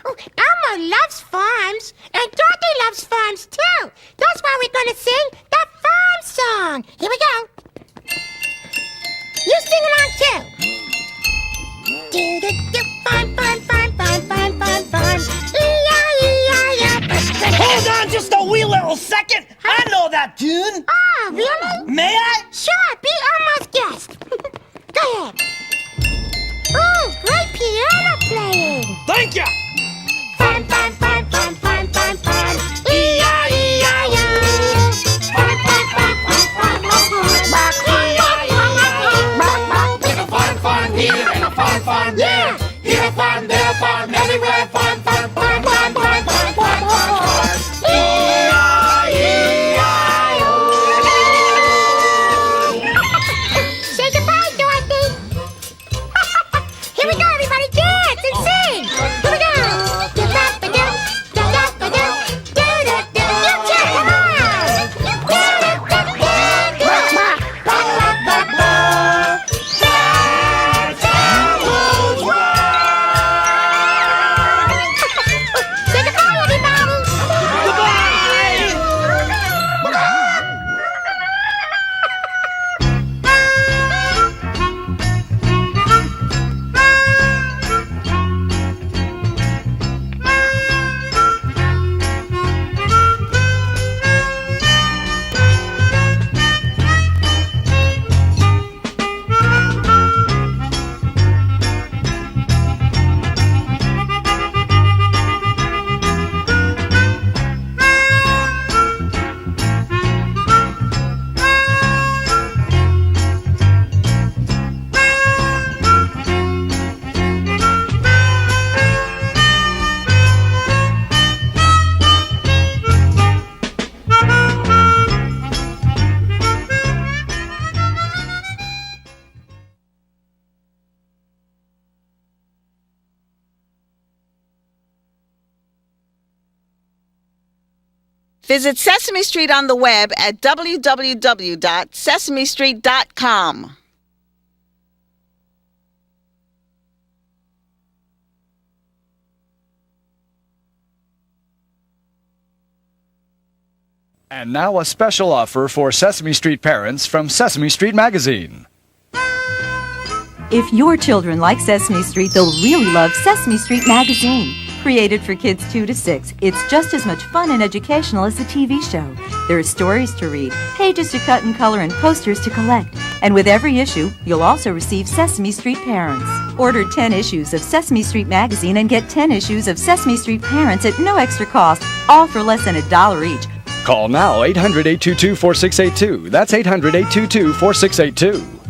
Oh, Elmo loves farms, and Dorothy loves farms too. That's why we're going to sing the farm song. Here we go. You sing along too. Do-do-do, farm, farm, farm, farm, farm, farm, farm. E-I-E-I-O. Hold on just a wee little second. I know that tune. Oh, really? May I? Sure, be Elmo's guest. Go ahead. Oh, great piano playing. Thank you. Farm, farm, farm, farm, farm, farm, farm. E-I-E-I-O. Farm, farm, farm, farm, farm, farm, farm. E-I-E-I-O. There's a farm, farm here and a farm, farm there. Here a farm, there a farm, everywhere farm, farm, farm, farm, farm, farm, farm, farm, farm. E-I-E-I-O. Say goodbye, Dorothy. Here we go, everybody, dance and sing. Here we go. Do-da-ba-do, do-da-ba-do, do-da-do. You too, come on. Say goodbye, everybody. Visit Sesame Street on the web at www.sesamestreet.com. And now a special offer for Sesame Street parents from Sesame Street Magazine. If your children like Sesame Street, they'll really love Sesame Street Magazine. Created for kids 2 to 6, it's just as much fun and educational as the TV show. There are stories to read, pages to cut and color, and posters to collect. And with every issue, you'll also receive Sesame Street Parents. Order 10 issues of Sesame Street Magazine and get 10 issues of Sesame Street Parents at no extra cost, all for less than $1 each. Call now 800-822-4682. That's 800-822-4682.